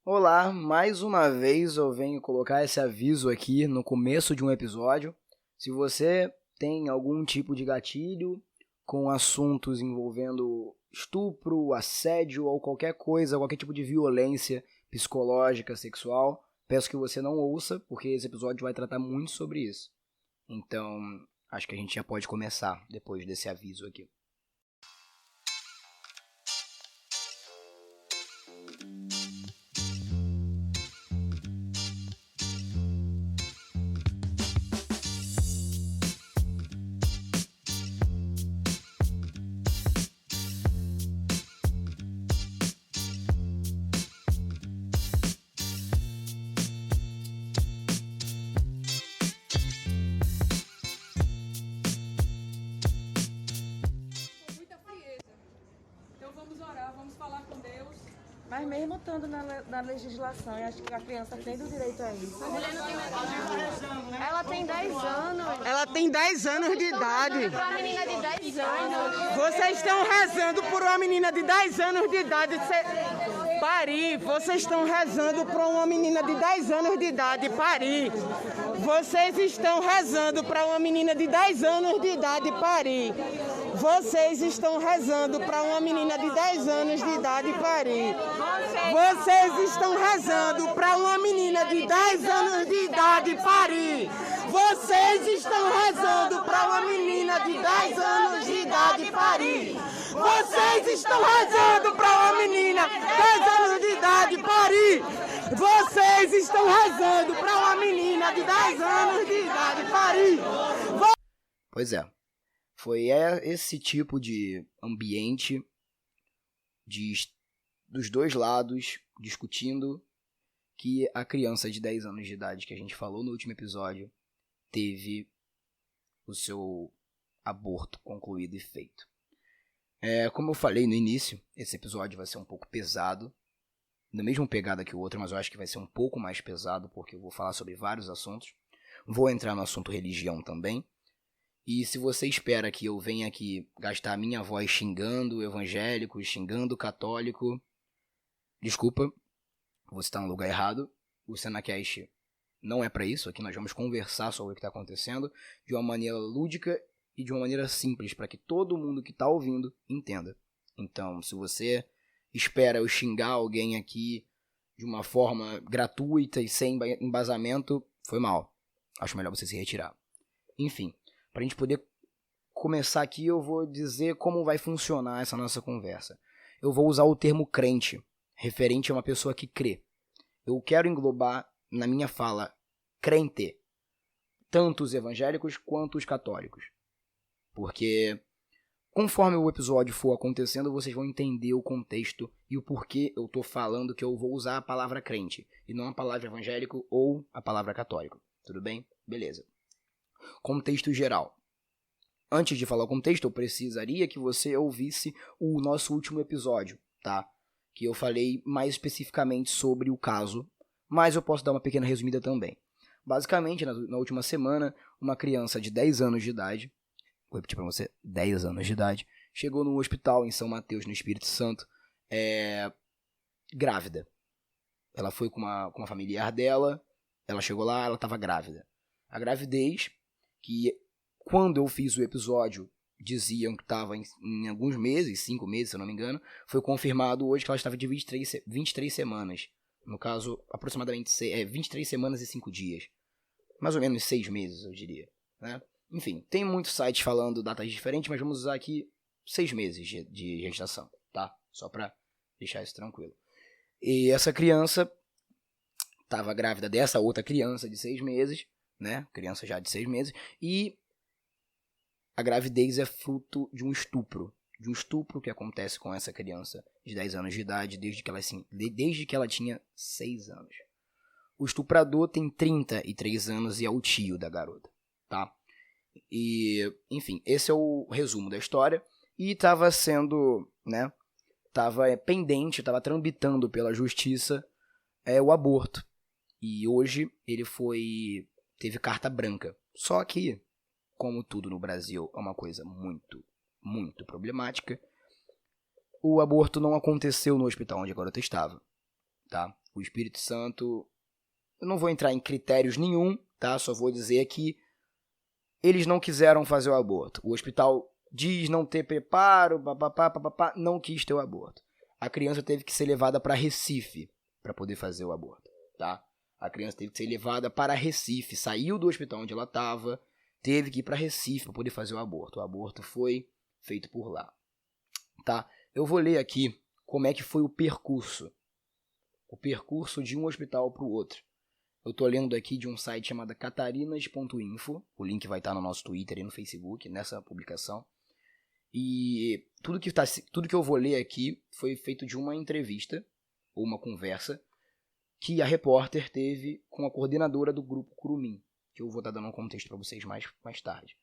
Olá, mais uma vez eu venho colocar esse aviso aqui no começo de um episódio. Se você tem algum tipo de gatilho com assuntos envolvendo estupro, assédio ou qualquer coisa, qualquer tipo de violência psicológica, sexual, peço que você não ouça, porque esse episódio vai tratar muito sobre isso. Então, acho que a gente já pode começar depois desse aviso aqui. Mas mesmo estando na legislação, eu acho que a criança tem o direito a isso. Ela tem 10 anos. Ela tem 10 anos de idade. Uma menina de 10 anos. Vocês estão rezando por uma menina de 10 anos de idade parir. Vocês estão rezando por uma menina de 10 anos de idade parir. Vocês estão rezando para uma menina de 10 anos de idade parir. Vocês estão rezando para uma menina de 10 anos de idade parir. Vocês estão rezando para uma menina de 10 anos de idade parir. Vocês estão rezando para uma menina de 10 anos de idade parir. Vocês estão rezando para uma menina de 10 anos de idade parir. Vocês estão rezando para uma menina de 10 anos de idade parir. Pois é. Foi esse tipo de ambiente dos dois lados discutindo que a criança de 10 anos de idade que a gente falou no último episódio teve o seu aborto concluído e feito. Como eu falei no início, esse episódio vai ser um pouco pesado, na mesma pegada que o outro, mas eu acho que vai ser um pouco mais pesado porque eu vou falar sobre vários assuntos. Vou entrar no assunto religião também. E se você espera que eu venha aqui gastar a minha voz xingando o evangélico, xingando o católico, desculpa, você está no lugar errado. O Cenacast não é para isso. Aqui nós vamos conversar sobre o que está acontecendo de uma maneira lúdica e de uma maneira simples, para que todo mundo que está ouvindo entenda. Então, se você espera eu xingar alguém aqui de uma forma gratuita e sem embasamento, foi mal. Acho melhor você se retirar. Enfim. Para a gente poder começar aqui, eu vou dizer como vai funcionar essa nossa conversa. Eu vou usar o termo crente, referente a uma pessoa que crê. Eu quero englobar na minha fala crente, tanto os evangélicos quanto os católicos. Porque conforme o episódio for acontecendo, vocês vão entender o contexto e o porquê eu estou falando que eu vou usar a palavra crente, e não a palavra evangélico ou a palavra católico. Tudo bem? Beleza. Contexto geral. Antes de falar o contexto, eu precisaria que você ouvisse o nosso último episódio, tá? Que eu falei mais especificamente sobre o caso, mas eu posso dar uma pequena resumida também. Basicamente, na última semana, uma criança de 10 anos de idade, vou repetir pra você, 10 anos de idade, chegou no hospital em São Mateus, no Espírito Santo, grávida. Ela foi com uma familiar dela, ela chegou lá, ela estava grávida. A gravidez, que quando eu fiz o episódio diziam que estava em alguns meses, 5 meses se eu não me engano, foi confirmado hoje que ela estava de 23 semanas. No caso, aproximadamente 23 semanas e 5 dias. Mais ou menos 6 meses, eu diria. Né? Enfim, tem muitos sites falando datas diferentes, mas vamos usar aqui 6 meses de gestação, tá? Só para deixar isso tranquilo. E essa criança estava grávida dessa outra criança de 6 meses, né? Criança já de 6 meses, e a gravidez é fruto de um estupro que acontece com essa criança de 10 anos de idade desde que ela tinha 6 anos. O estuprador tem 33 anos e é o tio da garota, tá? E, enfim, esse é o resumo da história. E estava sendo, né? Estava pendente, estava tramitando pela justiça o aborto. E hoje ele teve carta branca. Só que, como tudo no Brasil é uma coisa muito, muito problemática, o aborto não aconteceu no hospital onde a garota estava, tá? o Espírito Santo, eu não vou entrar em critérios nenhum, tá? Só vou dizer que eles não quiseram fazer o aborto. O hospital diz não ter preparo, papapá, não quis ter o aborto. A criança teve que ser levada para Recife para poder fazer o aborto, tá? A criança teve que ser levada para Recife, saiu do hospital onde ela estava, teve que ir para Recife para poder fazer o aborto. O aborto foi feito por lá, tá? Eu vou ler aqui como é que foi o percurso de um hospital para o outro. Eu tô lendo aqui de um site chamado catarinas.info, o link vai estar no nosso Twitter e no Facebook, nessa publicação. E tudo que eu vou ler aqui foi feito de uma entrevista, ou uma conversa, que a repórter teve com a coordenadora do grupo Curumim, que eu vou estar dando um contexto para vocês mais tarde.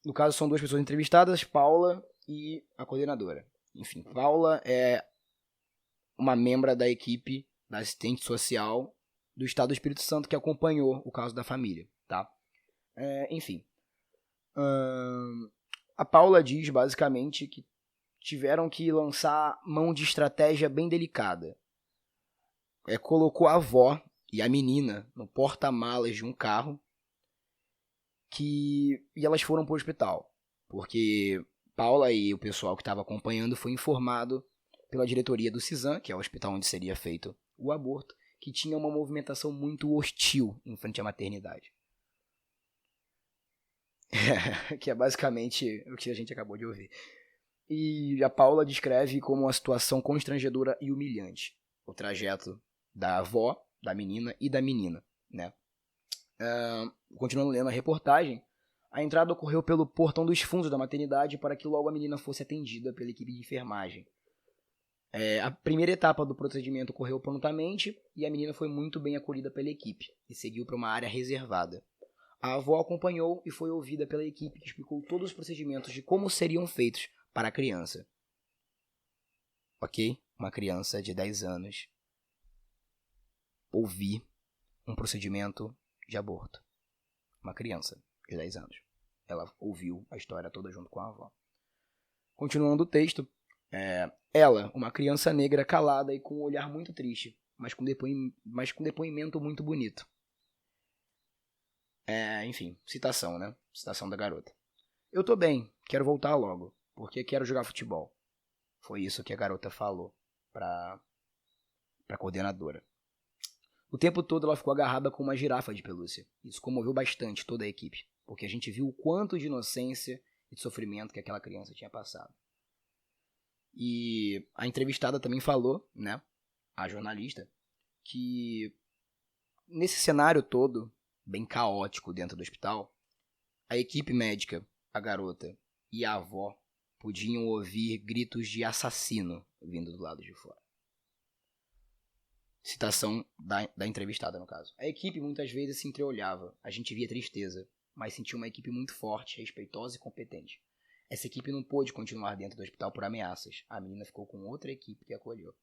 No caso, são duas pessoas entrevistadas, Paula e a coordenadora. Enfim, Paula é uma membra da equipe da assistente social do Estado do Espírito Santo que acompanhou o caso da família, tá? Enfim. A Paula diz, basicamente, que tiveram que lançar mão de estratégia bem delicada. Colocou a avó e a menina no porta-malas de um carro e elas foram para o hospital, porque Paula e o pessoal que estava acompanhando foi informado pela diretoria do CISAM, que é o hospital onde seria feito o aborto, que tinha uma movimentação muito hostil em frente à maternidade. Que é basicamente o que a gente acabou de ouvir. E a Paula descreve como uma situação constrangedora e humilhante o trajeto da avó, da menina e da menina, né? Continuando lendo a reportagem, a entrada ocorreu pelo portão dos fundos da maternidade para que logo a menina fosse atendida pela equipe de enfermagem. A primeira etapa do procedimento ocorreu prontamente e a menina foi muito bem acolhida pela equipe e seguiu para uma área reservada. A avó acompanhou e foi ouvida pela equipe que explicou todos os procedimentos de como seriam feitos para a criança. Ok? Uma criança de 10 anos ouvir um procedimento de aborto. Uma criança de 10 anos. Ela ouviu a história toda junto com a avó. Continuando o texto, ela, uma criança negra calada e com um olhar muito triste, mas com depoimento muito bonito. Enfim, citação, né? Citação da garota. Eu tô bem, quero voltar logo, porque quero jogar futebol. Foi isso que a garota falou pra coordenadora. O tempo todo ela ficou agarrada com uma girafa de pelúcia. Isso comoveu bastante toda a equipe, porque a gente viu o quanto de inocência e de sofrimento que aquela criança tinha passado. E a entrevistada também falou, né, a jornalista, que nesse cenário todo, bem caótico dentro do hospital, a equipe médica, a garota e a avó podiam ouvir gritos de assassino vindo do lado de fora. Citação da entrevistada, no caso. A equipe muitas vezes se entreolhava, a gente via tristeza, mas sentia uma equipe muito forte, respeitosa e competente. Essa equipe não pôde continuar dentro do hospital por ameaças. A menina ficou com outra equipe que a acolheu.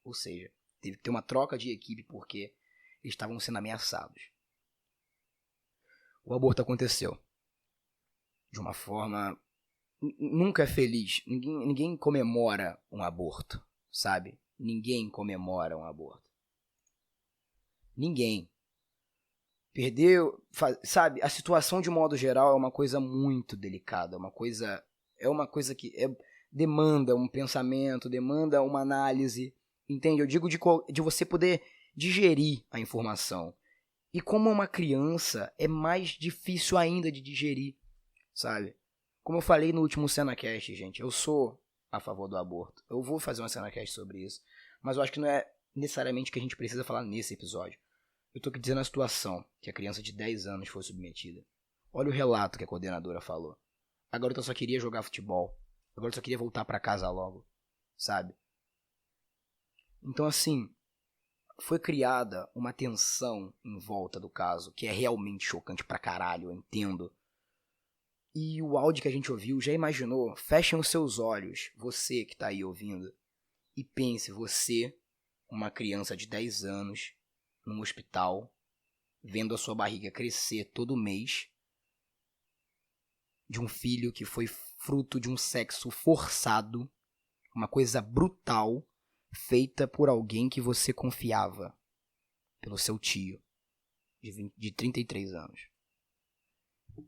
Ou seja, teve que ter uma troca de equipe porque eles estavam sendo ameaçados. O aborto aconteceu de uma forma... Nunca é feliz. Ninguém comemora um aborto, sabe? Ninguém comemora um aborto. Ninguém. Perdeu, sabe? A situação de modo geral é uma coisa muito delicada, é uma coisa que demanda um pensamento, demanda uma análise, entende? Eu digo de você poder digerir a informação. E como uma criança, é mais difícil ainda de digerir, sabe? Como eu falei no último Cenacast, gente, eu sou a favor do aborto. Eu vou fazer uma Cenacast sobre isso, mas eu acho que não é necessariamente o que a gente precisa falar nesse episódio. Eu tô aqui dizendo a situação que a criança de 10 anos foi submetida. Olha o relato que a coordenadora falou. A garota só queria jogar futebol. A garota só queria voltar pra casa logo, sabe? Então, assim, foi criada uma tensão em volta do caso que é realmente chocante pra caralho, eu entendo. E o áudio que a gente ouviu, já imaginou? Fechem os seus olhos, você que tá aí ouvindo, e pense, você, uma criança de 10 anos, num hospital, vendo a sua barriga crescer todo mês, de um filho que foi fruto de um sexo forçado, uma coisa brutal, feita por alguém que você confiava, pelo seu tio, de 33 anos.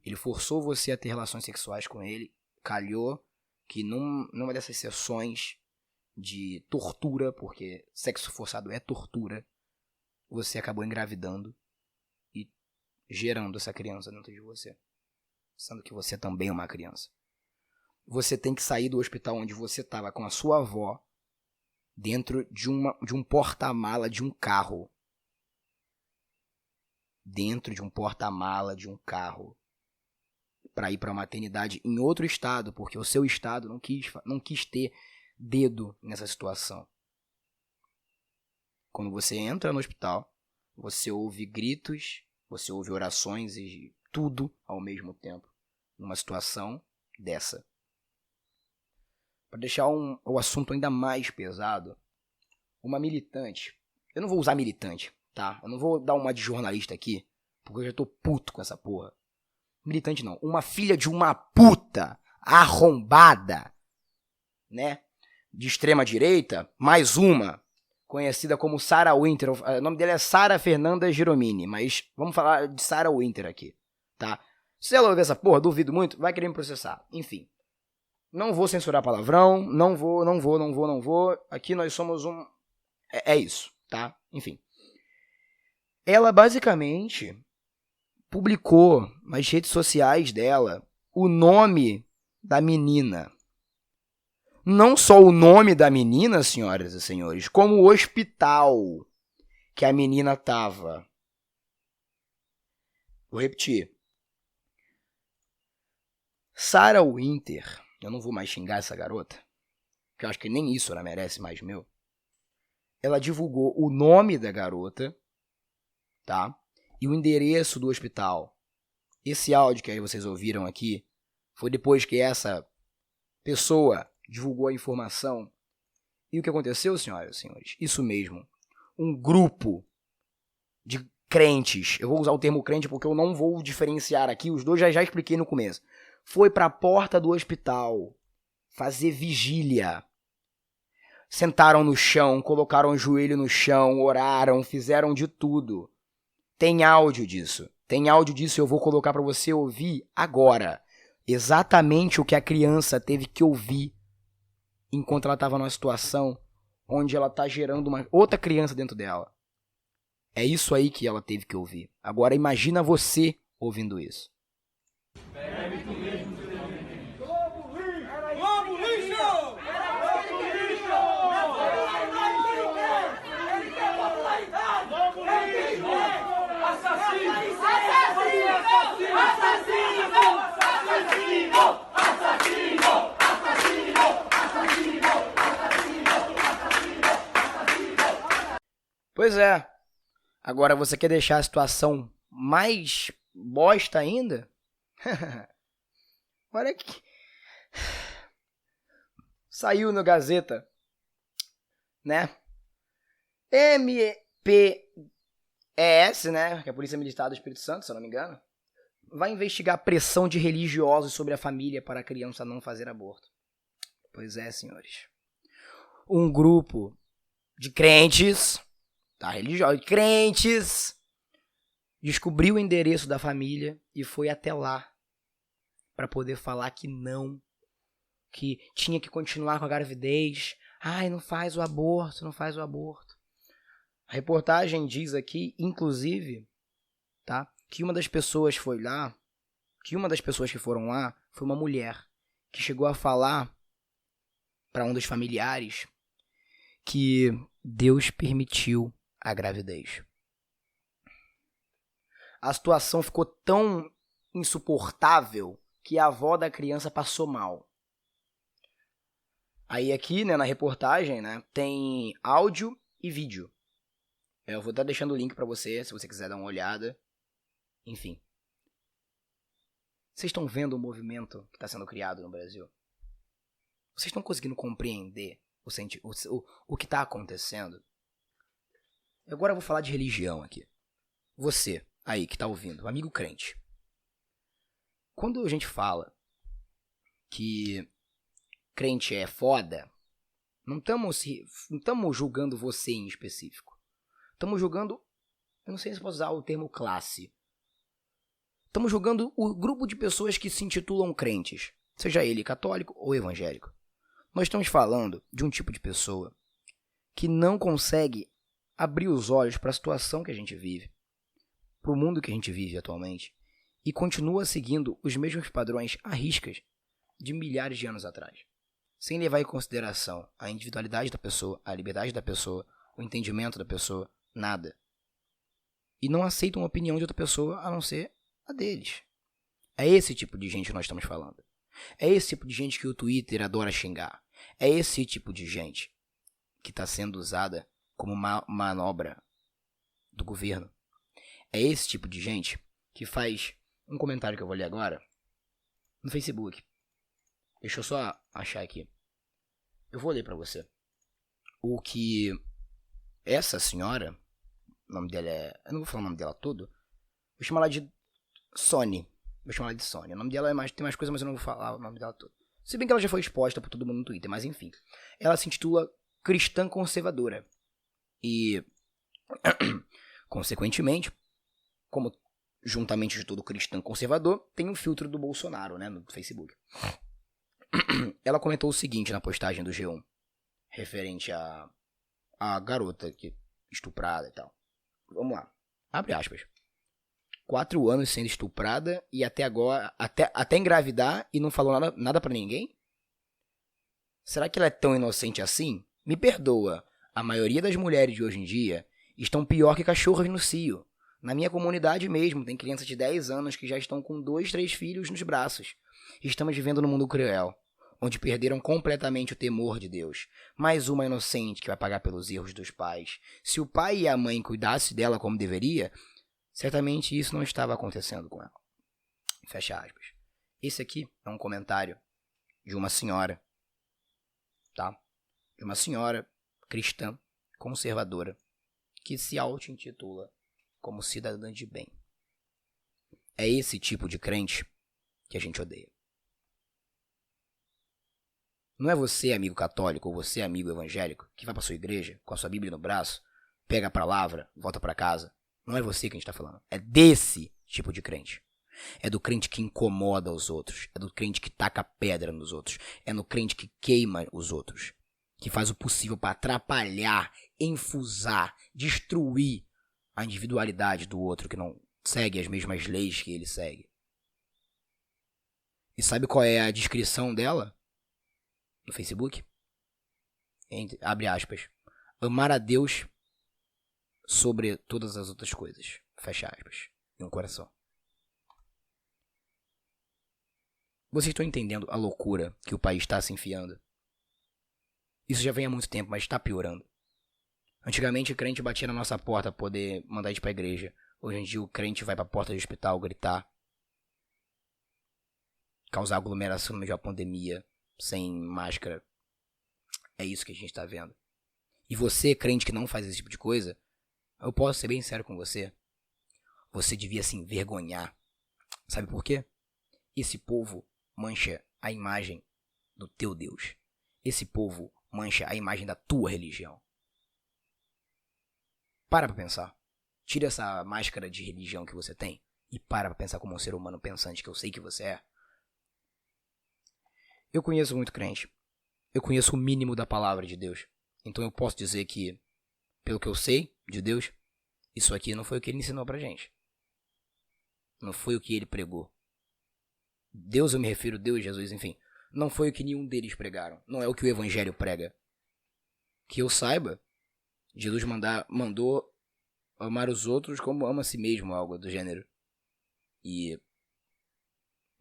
Ele forçou você a ter relações sexuais com ele, calhou que numa dessas sessões de tortura, porque sexo forçado é tortura, você acabou engravidando e gerando essa criança dentro de você, sendo que você também é uma criança. Você tem que sair do hospital onde você estava com a sua avó dentro de um porta-mala de um carro. Dentro de um porta-mala de um carro. Para ir para a maternidade em outro estado, porque o seu estado não quis ter dedo nessa situação. Quando você entra no hospital, você ouve gritos, você ouve orações e tudo ao mesmo tempo, numa situação dessa. Para deixar o assunto ainda mais pesado, uma militante, eu não vou usar militante, tá? Eu não vou dar uma de jornalista aqui, porque eu já tô puto com essa porra. Militante não, uma filha de uma puta arrombada, né? De extrema direita, mais uma, conhecida como Sarah Winter. O nome dela é Sara Fernanda Giromini, mas vamos falar de Sarah Winter aqui, tá? Se ela ouvir essa porra, duvido muito, vai querer me processar. Enfim, não vou censurar palavrão, não vou. Aqui nós somos um... É isso, tá? Enfim. Ela basicamente publicou nas redes sociais dela o nome da menina. Não só o nome da menina, senhoras e senhores, como o hospital que a menina tava. Vou repetir. Sarah Winter, eu não vou mais xingar essa garota, que eu acho que nem isso ela merece mais meu. Ela divulgou o nome da garota, tá? E o endereço do hospital. Esse áudio que aí vocês ouviram aqui foi depois que essa pessoa divulgou a informação. E o que aconteceu, senhoras e senhores? Isso mesmo. Um grupo de crentes, eu vou usar o termo crente porque eu não vou diferenciar aqui, os dois já expliquei no começo. Foi para a porta do hospital fazer vigília. Sentaram no chão, colocaram o joelho no chão, oraram, fizeram de tudo. Tem áudio disso. Eu vou colocar para você ouvir agora. Exatamente o que a criança teve que ouvir enquanto ela estava numa situação onde ela está gerando uma outra criança dentro dela. É isso aí que ela teve que ouvir. Agora imagina você ouvindo isso. Globo lixo! Ele quer popularidade! Globo lixo! Assassino! Assassino! Assassino! Assassino! Pois é. Agora você quer deixar a situação mais bosta ainda? Olha que... Saiu no Gazeta, né? MPES, né? Que é a Polícia Militar do Espírito Santo, se eu não me engano, vai investigar a pressão de religiosos sobre a família para a criança não fazer aborto. Pois é, senhores. Um grupo de crentes, tá? Religiosos, crentes, descobriu o endereço da família e foi até lá para poder falar que não, que tinha que continuar com a gravidez. Ai, não faz o aborto. A reportagem diz aqui, inclusive, tá, que uma das pessoas que foram lá foi uma mulher que chegou a falar para um dos familiares que Deus permitiu a gravidez. A situação ficou tão insuportável que a avó da criança passou mal. Aí aqui, né, na reportagem, né, tem áudio e vídeo. Eu vou estar deixando o link pra você, se você quiser dar uma olhada. Enfim. Vocês estão vendo o movimento que está sendo criado no Brasil? Vocês estão conseguindo compreender o que está acontecendo? Agora eu vou falar de religião aqui. Você, aí, que está ouvindo, amigo crente. Quando a gente fala que crente é foda, Não estamos julgando você em específico. Estamos julgando, eu não sei se posso usar o termo classe. Estamos julgando o grupo de pessoas que se intitulam crentes, seja ele católico ou evangélico. Nós estamos falando de um tipo de pessoa que não consegue abrir os olhos para a situação que a gente vive, para o mundo que a gente vive atualmente, e continua seguindo os mesmos padrões à riscas de milhares de anos atrás, sem levar em consideração a individualidade da pessoa, a liberdade da pessoa, o entendimento da pessoa, nada. E não aceitam a opinião de outra pessoa a não ser a deles. É esse tipo de gente que nós estamos falando. É esse tipo de gente que o Twitter adora xingar. É esse tipo de gente que está sendo usada como uma manobra do governo. É esse tipo de gente que faz um comentário que eu vou ler agora no Facebook. Deixa eu só achar aqui. Eu vou ler pra você. O que essa senhora, o nome dela é... Eu não vou falar o nome dela todo. Vou chamar ela de Sony. Vou chamar ela de Sony. O nome dela tem mais coisa, mas eu não vou falar o nome dela todo. Se bem que ela já foi exposta por todo mundo no Twitter, mas enfim. Ela se intitula Cristã Conservadora. E, consequentemente, como juntamente de todo cristão conservador, tem um filtro do Bolsonaro, né, no Facebook. Ela comentou o seguinte na postagem do G1, referente a garota que estuprada e tal. Vamos lá. Abre aspas. 4 anos sendo estuprada e até agora, até engravidar e não falou nada pra ninguém? Será que ela é tão inocente assim? Me perdoa, a maioria das mulheres de hoje em dia estão pior que cachorros no cio. Na minha comunidade mesmo, tem crianças de 10 anos que já estão com 2, 3 filhos nos braços. Estamos vivendo num mundo cruel, onde perderam completamente o temor de Deus. Mais uma inocente que vai pagar pelos erros dos pais. Se o pai e a mãe cuidassem dela como deveria, certamente isso não estava acontecendo com ela. Fecha aspas. Esse aqui é um comentário de uma senhora, tá? De uma senhora cristã, conservadora, que se auto-intitula como cidadã de bem. É esse tipo de crente que a gente odeia. Não é você, amigo católico, ou você, amigo evangélico, que vai pra sua igreja com a sua Bíblia no braço, pega a palavra, volta pra casa. Não é você que a gente tá falando. É desse tipo de crente. É do crente que incomoda os outros. É do crente que taca pedra nos outros. É no crente que queima os outros. Que faz o possível para atrapalhar, enfusar, destruir a individualidade do outro que não segue as mesmas leis que ele segue. E sabe qual é a descrição dela no Facebook? Abre aspas. Amar a Deus sobre todas as outras coisas. Fecha aspas. E um coração. Vocês estão entendendo a loucura que o país está se enfiando? Isso já vem há muito tempo, mas está piorando. Antigamente o crente batia na nossa porta para poder mandar a gente pra igreja. Hoje em dia o crente vai pra porta do hospital gritar. Causar aglomeração no meio da pandemia, sem máscara. É isso que a gente tá vendo. E você, crente que não faz esse tipo de coisa, eu posso ser bem sério com você. Você devia se envergonhar. Sabe por quê? Esse povo mancha a imagem do teu Deus. Esse povo mancha a imagem da tua religião. Para pra pensar. Tira essa máscara de religião que você tem e para pra pensar como um ser humano pensante que eu sei que você é. Eu conheço muito crente. Eu conheço o mínimo da palavra de Deus. Então eu posso dizer que, pelo que eu sei de Deus, isso aqui não foi o que ele ensinou pra gente. Não foi o que ele pregou. Deus, eu me refiro, Deus, Jesus, enfim. Não foi o que nenhum deles pregaram. Não é o que o evangelho prega. Que eu saiba, Jesus mandou amar os outros como ama a si mesmo, algo do gênero. E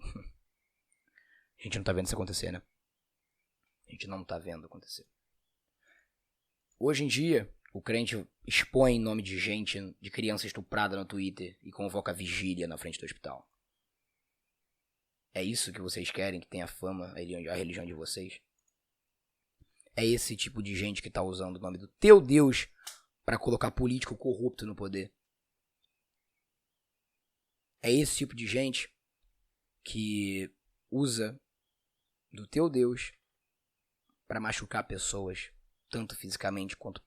a gente não tá vendo isso acontecer, né? A gente não tá vendo acontecer. Hoje em dia, o crente expõe em nome de gente, de criança estuprada no Twitter e convoca vigília na frente do hospital. É isso que vocês querem, que tenha fama a religião de vocês? É esse tipo de gente que tá usando o nome do teu Deus para colocar político corrupto no poder? É esse tipo de gente que usa do teu Deus para machucar pessoas tanto fisicamente quanto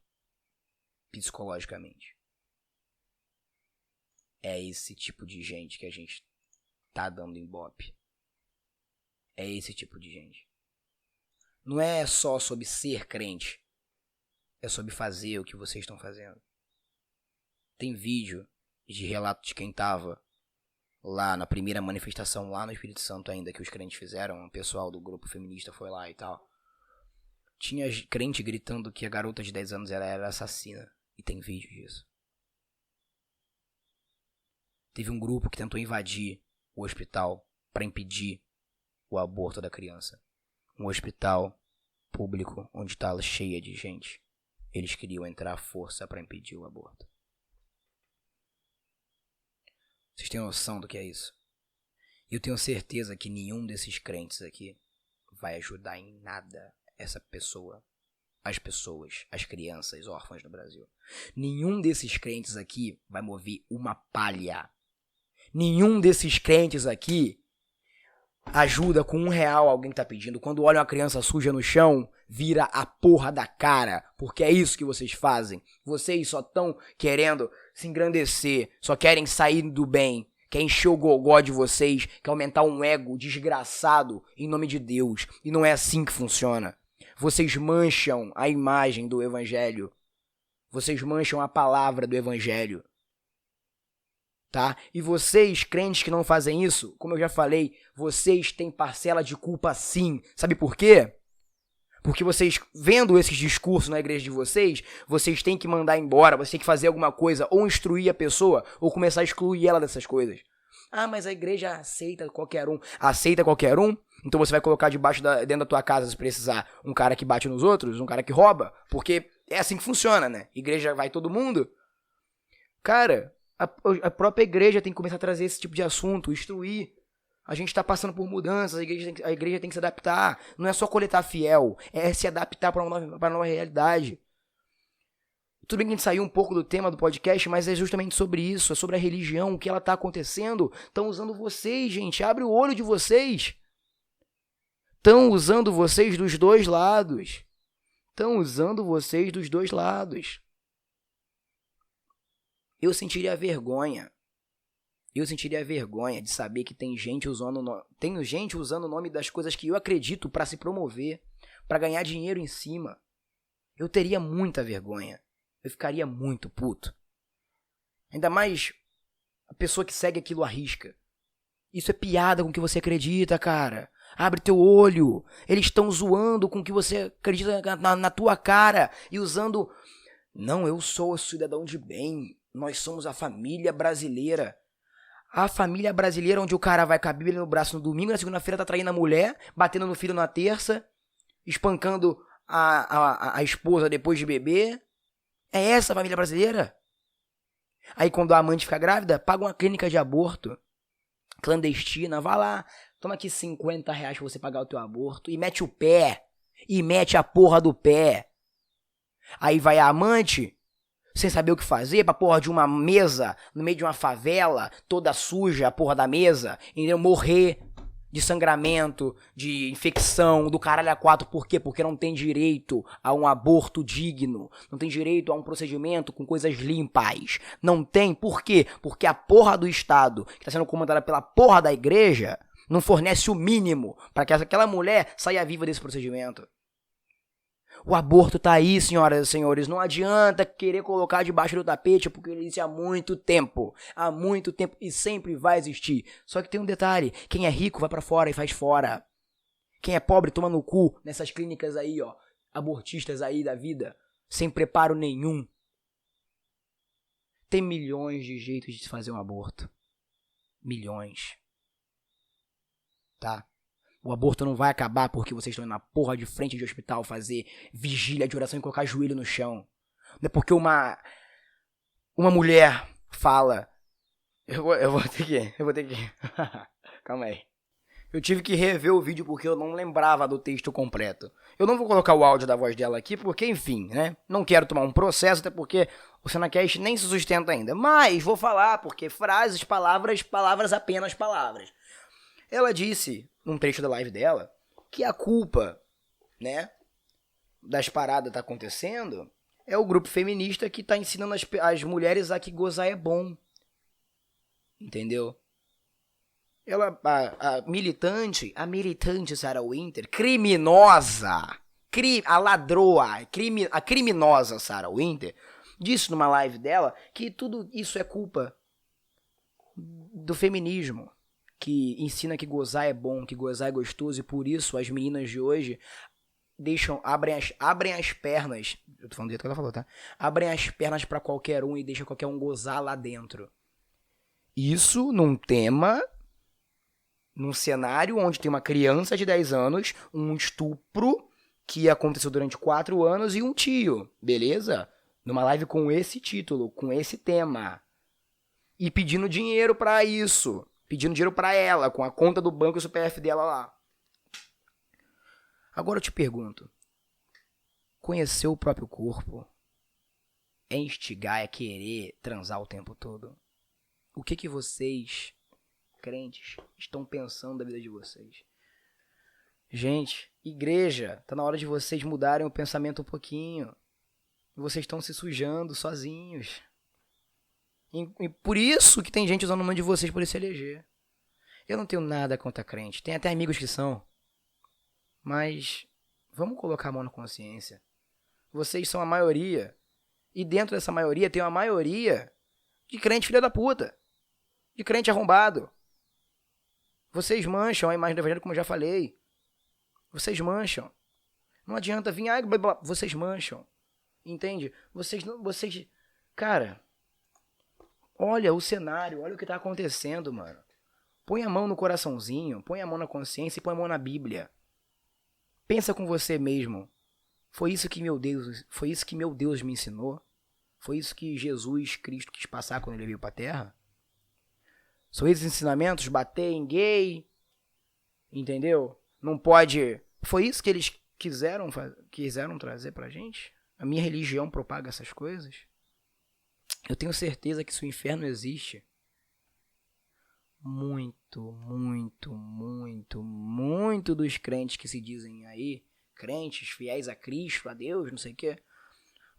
psicologicamente. É esse tipo de gente que a gente tá dando ibope. É esse tipo de gente. Não é só sobre ser crente. É sobre fazer o que vocês estão fazendo. Tem vídeo de relato de quem tava lá na primeira manifestação, lá no Espírito Santo ainda, que os crentes fizeram. O pessoal do grupo feminista foi lá e tal. Tinha crente gritando que a garota de 10 anos era assassina. E tem vídeo disso. Teve um grupo que tentou invadir o hospital para impedir o aborto da criança. Um hospital público onde está cheia de gente. Eles queriam entrar à força para impedir o aborto. Vocês têm noção do que é isso? Eu tenho certeza que nenhum desses crentes aqui vai ajudar em nada essa pessoa, as pessoas, as crianças órfãs no Brasil. Nenhum desses crentes aqui vai mover uma palha. Nenhum desses crentes aqui ajuda com R$1 alguém que tá pedindo. Quando olha uma criança suja no chão, vira a porra da cara. Porque é isso que vocês fazem. Vocês só estão querendo se engrandecer, só querem sair do bem, quer encher o gogó de vocês, quer aumentar um ego desgraçado em nome de Deus. E não é assim que funciona. Vocês mancham a imagem do Evangelho. Vocês mancham a palavra do Evangelho. Tá? E vocês, crentes que não fazem isso, como eu já falei, vocês têm parcela de culpa sim. Sabe por quê? Porque vocês, vendo esses discursos na igreja de vocês, vocês têm que mandar embora, vocês têm que fazer alguma coisa, ou instruir a pessoa, ou começar a excluir ela dessas coisas. Ah, mas a igreja aceita qualquer um. Aceita qualquer um? Então você vai colocar dentro da tua casa, se precisar, um cara que bate nos outros, um cara que rouba? Porque é assim que funciona, né? Igreja vai todo mundo. Cara, a própria igreja tem que começar a trazer esse tipo de assunto, instruir. A gente está passando por mudanças, a igreja tem que se adaptar. Não é só coletar fiel, é se adaptar para uma nova realidade. Tudo bem que a gente saiu um pouco do tema do podcast, mas é justamente sobre isso, é sobre a religião, o que ela está acontecendo. Estão usando vocês, gente, abre o olho de vocês. Estão usando vocês dos dois lados. Estão usando vocês dos dois lados. Eu sentiria vergonha. Eu sentiria vergonha de saber que tem gente usando o nome das coisas que eu acredito para se promover, para ganhar dinheiro em cima. Eu teria muita vergonha. Eu ficaria muito puto. Ainda mais a pessoa que segue aquilo à risca. Isso é piada com o que você acredita, cara. Abre teu olho. Eles estão zoando com o que você acredita na tua cara e usando... Não, eu sou cidadão de bem. Nós somos a família brasileira. A família brasileira onde o cara vai com a Bíblia no braço no domingo, na segunda-feira tá traindo a mulher, batendo no filho na terça, espancando a esposa depois de beber. É essa a família brasileira? Aí quando a amante fica grávida, paga uma clínica de aborto clandestina, vá lá, toma aqui R$50 pra você pagar o teu aborto e mete o pé, e mete a porra do pé. Aí vai a amante... sem saber o que fazer, pra porra de uma mesa, no meio de uma favela, toda suja, a porra da mesa, entendeu? Morrer de sangramento, de infecção, do caralho a quatro. Por quê? Porque não tem direito a um aborto digno, não tem direito a um procedimento com coisas limpas. Não tem, por quê? Porque a porra do Estado, que tá sendo comandada pela porra da igreja, não fornece o mínimo pra que aquela mulher saia viva desse procedimento. O aborto tá aí, senhoras e senhores. Não adianta querer colocar debaixo do tapete, porque ele existe há muito tempo. Há muito tempo e sempre vai existir. Só que tem um detalhe. Quem é rico vai pra fora e faz fora. Quem é pobre toma no cu nessas clínicas aí, ó. Abortistas aí da vida. Sem preparo nenhum. Tem milhões de jeitos de se fazer um aborto. Milhões. Tá? O aborto não vai acabar porque vocês estão indo na porra de frente de hospital fazer vigília de oração e colocar joelho no chão. Não é porque uma mulher fala... Eu vou ter que... Calma aí. Eu tive que rever o vídeo porque eu não lembrava do texto completo. Eu não vou colocar o áudio da voz dela aqui porque, enfim, né? Não quero tomar um processo, até porque o Cenacast nem se sustenta ainda. Mas vou falar porque frases, palavras, apenas palavras. Ela disse... num trecho da live dela, que a culpa, né, das paradas tá acontecendo é o grupo feminista que tá ensinando as mulheres a que gozar é bom. Entendeu? Ela, a militante Sarah Winter, criminosa, a ladroa, a criminosa Sarah Winter, disse numa live dela que tudo isso é culpa do feminismo, que ensina que gozar é bom, que gozar é gostoso, e por isso as meninas de hoje abrem as pernas, eu tô falando do jeito que ela falou, tá? Abrem as pernas pra qualquer um e deixam qualquer um gozar lá dentro. Isso num cenário onde tem uma criança de 10 anos, um estupro que aconteceu durante 4 anos e um tio, beleza? Numa live com esse título, com esse tema. E pedindo dinheiro pra isso. Pedindo dinheiro pra ela, com a conta do banco e o CPF dela lá. Agora eu te pergunto. Conhecer o próprio corpo é instigar, é querer transar o tempo todo? O que vocês, crentes, estão pensando da vida de vocês? Gente, igreja, tá na hora de vocês mudarem o pensamento um pouquinho. Vocês estão se sujando sozinhos. E por isso que tem gente usando o nome de vocês por se eleger. Eu não tenho nada contra crente. Tem até amigos que são. Mas vamos colocar a mão na consciência. Vocês são a maioria. E dentro dessa maioria tem uma maioria de crente filha da puta. De crente arrombado. Vocês mancham a imagem do evangelho, como eu já falei. Vocês mancham. Não adianta vir, blá, blá, vocês mancham. Entende? Vocês. Cara, olha o cenário, olha o que tá acontecendo, mano. Põe a mão no coraçãozinho, põe a mão na consciência e põe a mão na Bíblia. Pensa com você mesmo. Foi isso que meu Deus me ensinou? Foi isso que Jesus Cristo quis passar quando ele veio pra terra? São esses ensinamentos? Bater em gay? Entendeu? Não pode... Foi isso que eles quiseram trazer pra gente? A minha religião propaga essas coisas? Eu tenho certeza que se o inferno existe, muito dos crentes que se dizem aí, crentes, fiéis a Cristo, a Deus, não sei o que,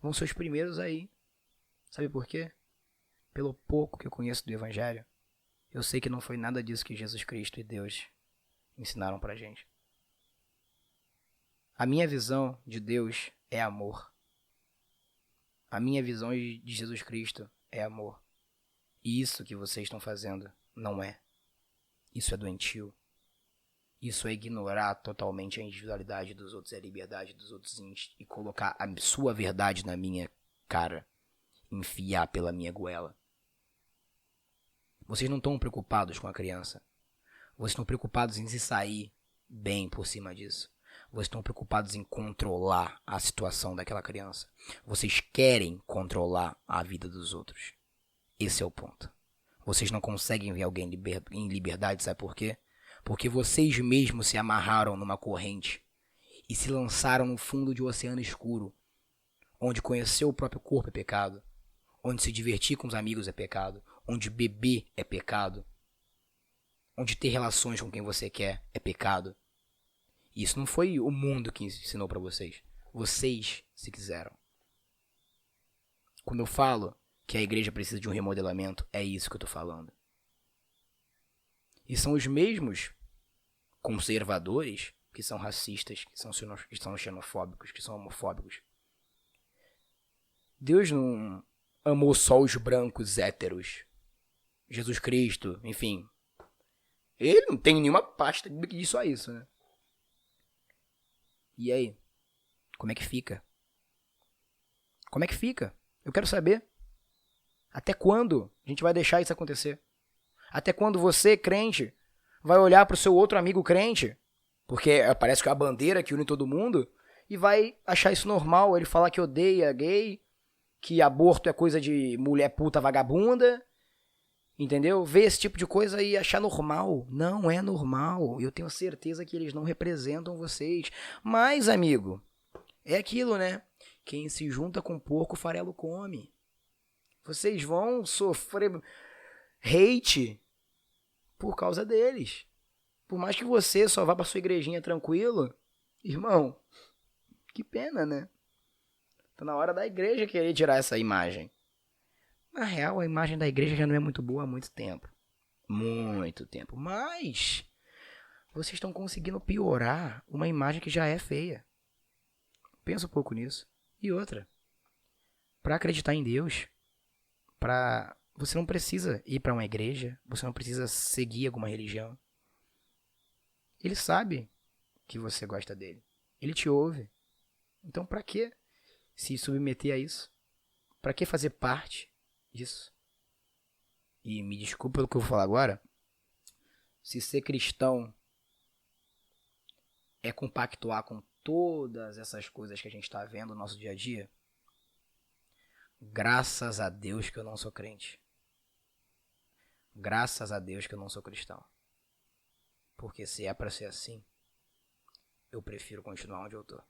vão ser os primeiros aí. Sabe por quê? Pelo pouco que eu conheço do Evangelho, eu sei que não foi nada disso que Jesus Cristo e Deus ensinaram pra gente. A minha visão de Deus é amor. A minha visão de Jesus Cristo é amor. E isso que vocês estão fazendo não é. Isso é doentio. Isso é ignorar totalmente a individualidade dos outros, a liberdade dos outros e colocar a sua verdade na minha cara. Enfiar pela minha goela. Vocês não estão preocupados com a criança. Vocês estão preocupados em se sair bem por cima disso. Vocês estão preocupados em controlar a situação daquela criança. Vocês querem controlar a vida dos outros. Esse é o ponto. Vocês não conseguem ver alguém em liberdade, sabe por quê? Porque vocês mesmos se amarraram numa corrente e se lançaram no fundo de um oceano escuro, onde conhecer o próprio corpo é pecado, onde se divertir com os amigos é pecado, onde beber é pecado, onde ter relações com quem você quer é pecado. Isso não foi o mundo que ensinou pra vocês. Vocês se quiseram. Quando eu falo que a igreja precisa de um remodelamento, é isso que eu tô falando. E são os mesmos conservadores que são racistas, que são xenofóbicos, que são homofóbicos. Deus não amou só os brancos héteros. Jesus Cristo, enfim. Ele não tem nenhuma pasta que diz só isso, né? E aí? Como é que fica? Como é que fica? Eu quero saber. Até quando a gente vai deixar isso acontecer? Até quando você, crente, vai olhar pro seu outro amigo crente, porque parece que é a bandeira que une todo mundo, e vai achar isso normal, ele falar que odeia gay, que aborto é coisa de mulher puta vagabunda, entendeu? Ver esse tipo de coisa e achar normal. Não é normal. Eu tenho certeza que eles não representam vocês. Mas, amigo, é aquilo, né? Quem se junta com porco, farelo come. Vocês vão sofrer hate por causa deles. Por mais que você só vá pra sua igrejinha tranquilo, irmão, Que pena, né? Tá na hora da igreja querer tirar essa imagem. Na real, a imagem da igreja já não é muito boa há muito tempo. Muito tempo. Mas vocês estão conseguindo piorar uma imagem que já é feia. Pensa um pouco nisso. E outra. Para acreditar em Deus, você não precisa ir para uma igreja, você não precisa seguir alguma religião. Ele sabe que você gosta dele. Ele te ouve. Então, para que se submeter a isso? Para que fazer parte disso? E me desculpa pelo que eu vou falar agora. Se ser cristão é compactuar com todas essas coisas que a gente está vendo no nosso dia a dia, graças a Deus que eu não sou crente. Graças a Deus que eu não sou cristão. Porque se é para ser assim, eu prefiro continuar onde eu tô.